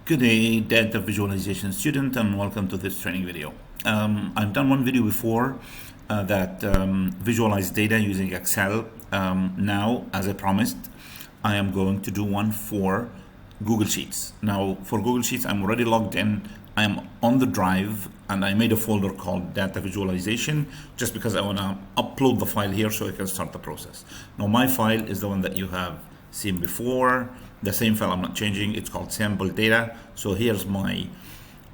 Good day, data visualization student, and welcome to this training video. I've done one video before that visualized data using Excel. Now, as I promised, I am going to do one for Google Sheets. Now, for Google Sheets, I'm already logged in. I am on the drive, and I made a folder called data visualization just because I want to upload the file here so I can start the process. Now, my file is the one that you have seen before. The same file, I'm not changing. It's called sample data. So here's my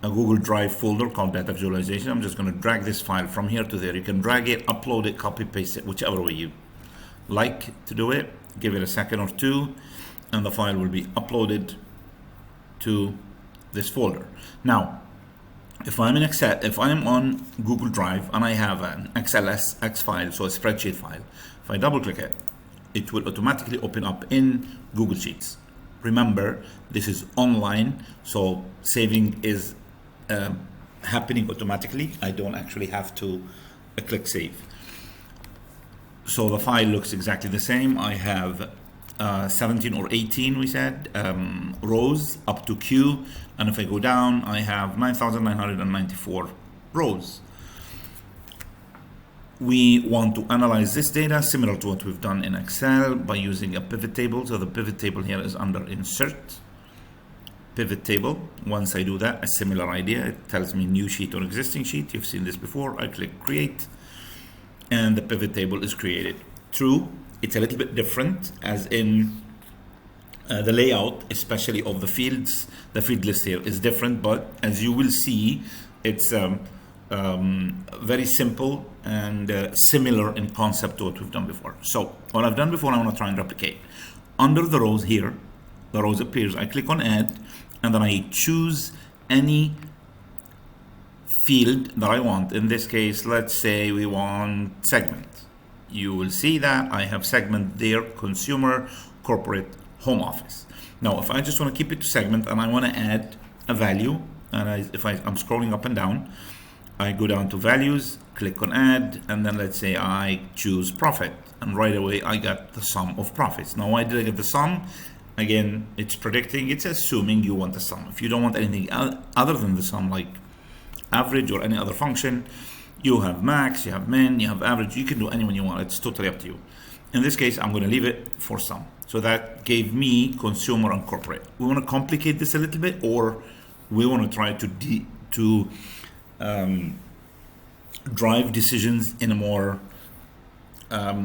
Google Drive folder called data visualization. I'm just going to drag this file from here to there. You can drag it, upload it, copy paste it, whichever way you like to do it. Give it a second or two, and the file will be uploaded to this folder. Now, if I'm in Excel, if I'm on Google Drive and I have an XLSX file, so a spreadsheet file, if I double click it, it will automatically open up in Google Sheets. Remember, this is online, so saving is happening automatically. I don't actually have to click save. So the file looks exactly the same. I have 17 or 18, we said, rows up to Q, and if I go down, I have 9,994 rows. We want to analyze this data similar to what we've done in Excel by using a pivot table. So the pivot table here is under Insert, Pivot Table. Once I do that, a similar idea. It tells me new sheet or existing sheet. You've seen this before. I click Create, and the pivot table is created. True, it's a little bit different, as in the layout, especially of the fields. The field list here is different, but as you will see, it's very simple and similar in concept to what we've done before. So what I've done before, I want to try and replicate. Under the rows here, the rows appears. I click on Add, and then I choose any field that I want. In this case, let's say we want segment. You will see that I have segment there: consumer, corporate, home office. Now, if I just want to keep it to segment and I want to add a value, and if I'm scrolling up and down, I go down to values, click on add, and then let's say I choose profit, and right away I got the sum of profits. Now, why did I get the sum? Again, it's predicting, it's assuming you want the sum. If you don't want anything other than the sum, like average or any other function, you have max, you have min, you have average, you can do any one you want. It's totally up to you. In this case, I'm going to leave it for sum. So that gave me consumer and corporate. We want to complicate this a little bit, or we want to try to drive decisions in a more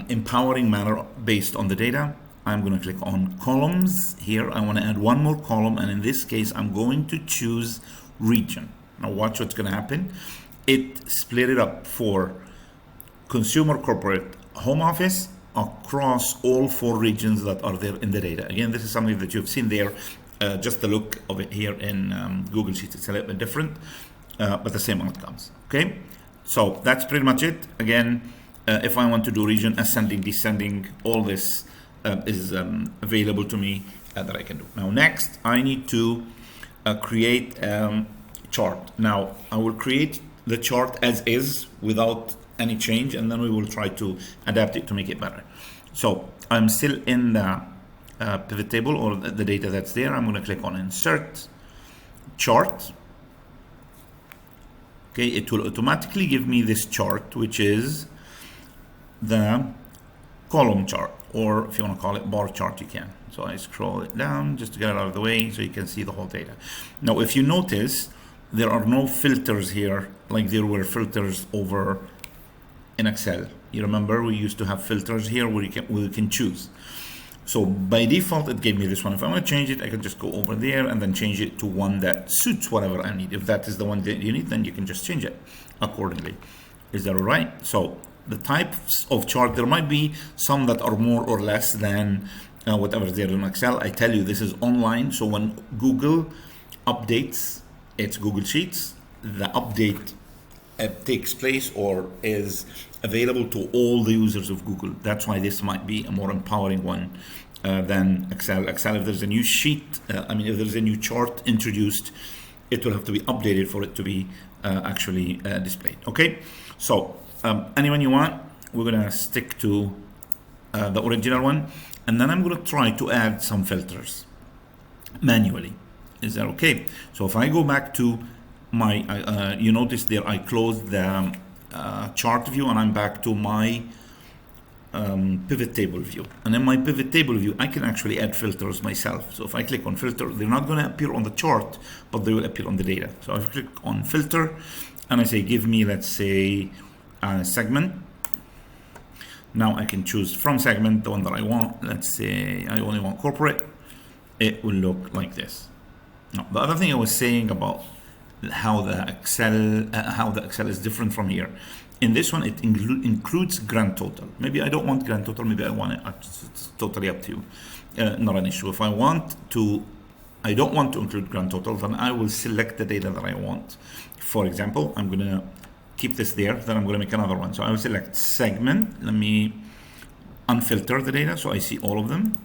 empowering manner based on the data. I'm going to click on columns here. I want to add one more column, and in this case, I'm going to choose region. Now watch what's going to happen. It split it up for consumer, corporate, home office across all 4 regions that are there in the data. Again, this is something that you've seen there. Just the look of it here in Google Sheets, it's a little bit different, but the same outcomes. Okay, so that's pretty much it. Again, if I want to do region, ascending, descending, all this is available to me that I can do. Now, next, I need to create a chart. Now, I will create the chart as is without any change, and then we will try to adapt it to make it better. So I'm still in the pivot table, or the data that's there. I'm going to click on Insert, Chart. Okay, it will automatically give me this chart, which is the column chart, or if you want to call it bar chart, you can. So I scroll it down just to get it out of the way so you can see the whole data. Now, if you notice, there are no filters here like there were filters over in Excel. You remember we used to have filters here where we can choose. So by default, it gave me this one. If I want to change it, I can just go over there and then change it to one that suits whatever I need. If that is the one that you need, then you can just change it accordingly. Is that all right? So the types of chart, there might be some that are more or less than whatever is there in Excel. I tell you, this is online. So when Google updates its Google Sheets, the update takes place or is available to all the users of Google. That's why this might be a more empowering one than Excel. Excel, if there's a new sheet, if there's a new chart introduced, it will have to be updated for it to be actually displayed. Okay, so anyone you want, we're gonna stick to the original one, and then I'm gonna try to add some filters manually. Is that okay? So if I go back to my, you notice there I closed the chart view and I'm back to my pivot table view. And in my pivot table view, I can actually add filters myself. So if I click on filter, they're not going to appear on the chart, but they will appear on the data. So I click on filter and I say, give me, let's say, a segment. Now I can choose from segment the one that I want. Let's say I only want corporate. It will look like this. Now, the other thing I was saying about how the Excel is different from here. In this one, it includes grand total. Maybe I don't want grand total. Maybe I want it. It's totally up to you. Not an issue. If I don't want to include grand total, then I will select the data that I want. For example, I'm going to keep this there. Then I'm going to make another one. So I will select segment. Let me unfilter the data so I see all of them.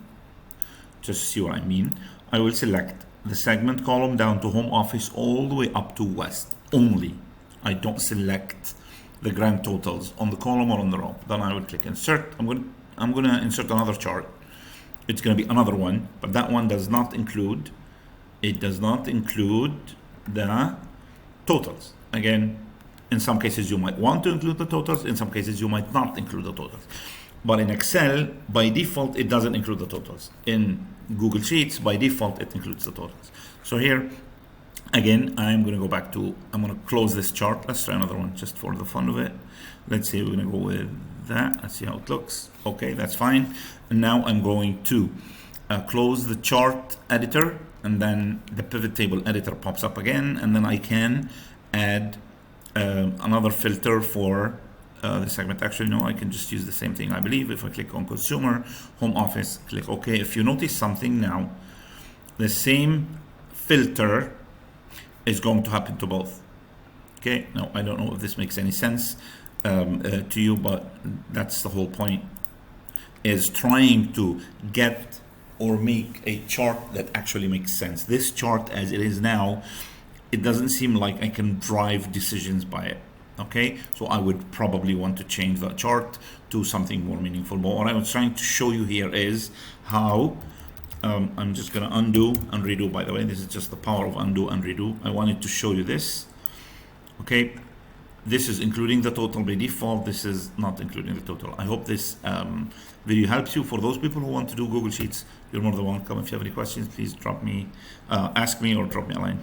Just see what I mean. I will select the segment column down to home office all the way up to west only. I don't select the grand totals on the column or on the row. Then I will click insert. I'm going to insert another chart. It's going to be another one, but that one does not include. It does not include the totals. Again, in some cases you might want to include the totals. In some cases you might not include the totals. But in Excel, by default, it doesn't include the totals. In Google Sheets, by default, it includes the totals. So here, again, I'm going to go back to, I'm going to close this chart. Let's try another one just for the fun of it. Let's say we're going to go with that. Let's see how it looks. Okay, that's fine. And now I'm going to close the chart editor, and then the pivot table editor pops up again, and then I can add another filter for the segment. Actually, no, I can just use the same thing, I believe. If I click on consumer, home office, click OK. If you notice something now, the same filter is going to happen to both. Okay, now I don't know if this makes any sense to you, but that's the whole point, is trying to get or make a chart that actually makes sense. This chart as it is now, it doesn't seem like I can drive decisions by it. Okay, so I would probably want to change that chart to something more meaningful. But what I was trying to show you here is how I'm just going to undo and redo. By the way, this is just the power of undo and redo. I wanted to show you this. Okay, this is including the total by default. This is not including the total. I hope this video helps you. For those people who want to do Google Sheets, you're more than welcome. If you have any questions, please ask me or drop me a line.